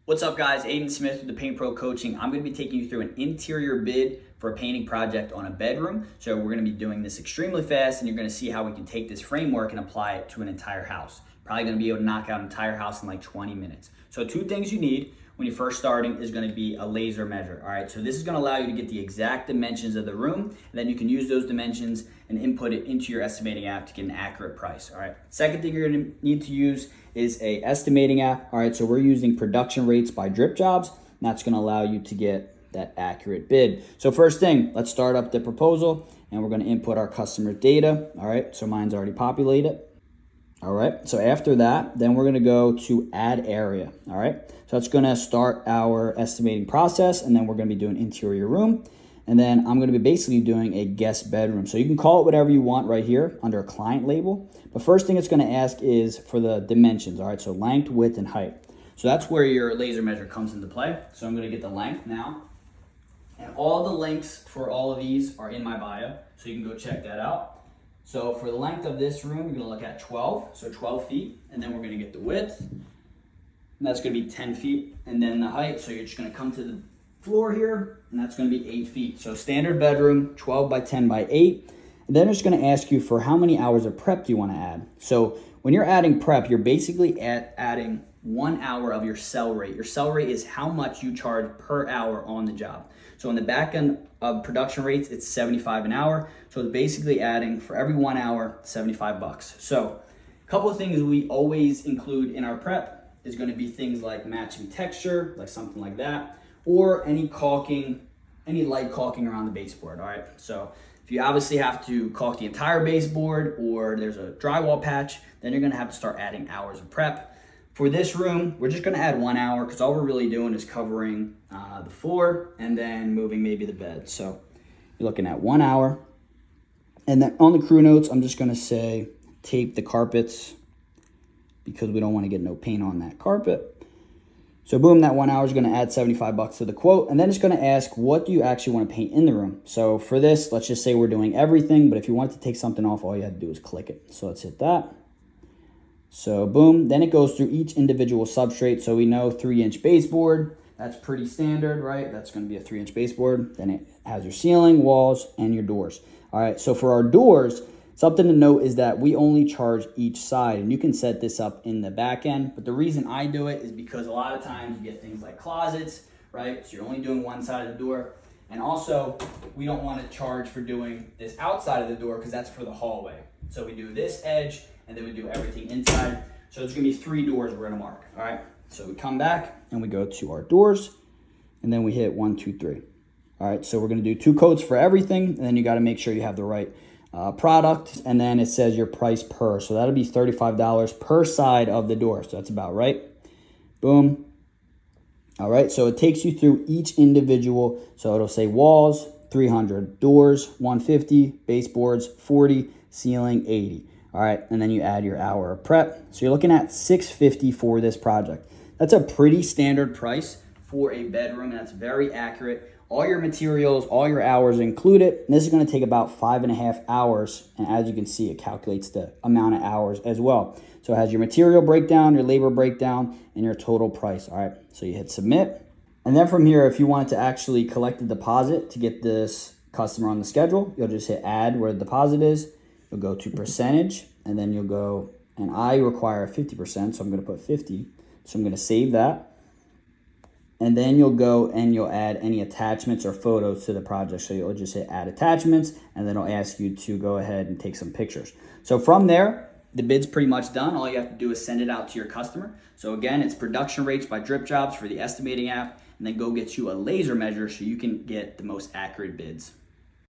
What's up guys, Aiden Smith with the Paint Pro Coaching. I'm going to be taking you through an interior bid for a painting project on a bedroom. So we're going to be doing this extremely fast and you're going to see how we can take this framework and apply it to an entire house. Probably going to be able to knock out an entire house in like 20 minutes. So two things you need when you're first starting is going to be a laser measure. All right, so this is going to allow you to get the exact dimensions of the room, and then you can use those dimensions and input it into your estimating app to get an accurate price. All right, second thing you're going to need to use is a estimating app. All right, so we're using production rates by drip jobs, and that's going to allow you to get that accurate bid. So first thing, let's start up the proposal, and we're going to input our customer data. All right, so mine's already populated. All right, so after that, then we're gonna go to add area. All right, so that's gonna start our estimating process, and then we're gonna be doing interior room, and then I'm gonna be basically doing a guest bedroom. So you can call it whatever you want right here under a client label. But first thing it's gonna ask is for the dimensions. All right, so length, width, and height. So that's where your laser measure comes into play. So I'm gonna get the length now. And all the links for all of these are in my bio, so you can go check that out. So for the length of this room, you're gonna look at 12, so 12 feet, and then we're gonna get the width, and that's gonna be 10 feet, and then the height, so you're just gonna come to the floor here, and that's gonna be 8 feet. So standard bedroom, 12 by 10 by 8, and then it's gonna ask you for how many hours of prep do you wanna add. So when you're adding prep, you're basically adding 1 hour of your sell rate. Your sell rate is how much you charge per hour on the job. So on the back end of production rates, it's 75 an hour. So it's basically adding for every 1 hour, 75 bucks. So a couple of things we always include in our prep is gonna be things like matching texture, like something like that, or any caulking, any light caulking around the baseboard, all right? So if you obviously have to caulk the entire baseboard or there's a drywall patch, then you're gonna have to start adding hours of prep. For this room, we're just gonna add 1 hour because all we're really doing is covering the floor and then moving maybe the bed. So you're looking at 1 hour. And then on the crew notes, I'm just gonna say tape the carpets because we don't wanna get no paint on that carpet. So boom, that 1 hour is gonna add 75 bucks to the quote. And then it's gonna ask, what do you actually wanna paint in the room? So for this, let's just say we're doing everything, but if you want to take something off, all you have to do is click it. So let's hit that. So boom, then it goes through each individual substrate. So we know 3-inch baseboard, that's pretty standard, right? That's gonna be a 3-inch baseboard. Then it has your ceiling, walls, and your doors. All right, so for our doors, something to note is that we only charge each side, and you can set this up in the back end. But the reason I do it is because a lot of times you get things like closets, right? So you're only doing one side of the door. And also, we don't wanna charge for doing this outside of the door because that's for the hallway. So we do this edge, and then we do everything inside. So it's gonna be 3 doors we're gonna mark, all right? So we come back and we go to our doors, and then we hit 1, 2, 3. All right, so we're gonna do 2 coats for everything, and then you gotta make sure you have the right product, and then it says your price per. So that'll be $35 per side of the door, so that's about right. Boom. All right, so it takes you through each individual, so it'll say walls, 300, doors, 150, baseboards, 40, ceiling, 80. All right, and then you add your hour of prep. So you're looking at $650 for this project. That's a pretty standard price for a bedroom, and that's very accurate. All your materials, all your hours included. And this is gonna take about 5.5 hours. And as you can see, it calculates the amount of hours as well. So it has your material breakdown, your labor breakdown, and your total price. All right, so you hit submit. And then from here, if you wanted to actually collect the deposit to get this customer on the schedule, you'll just hit add where the deposit is. You'll go to percentage, and then you'll go, and I require 50%, so I'm gonna put 50. So I'm gonna save that. And then you'll go and you'll add any attachments or photos to the project. So you'll just hit add attachments, and then it'll ask you to go ahead and take some pictures. So from there, the bid's pretty much done. All you have to do is send it out to your customer. So again, it's production rates by drip jobs for the estimating app, and then go get you a laser measure so you can get the most accurate bids.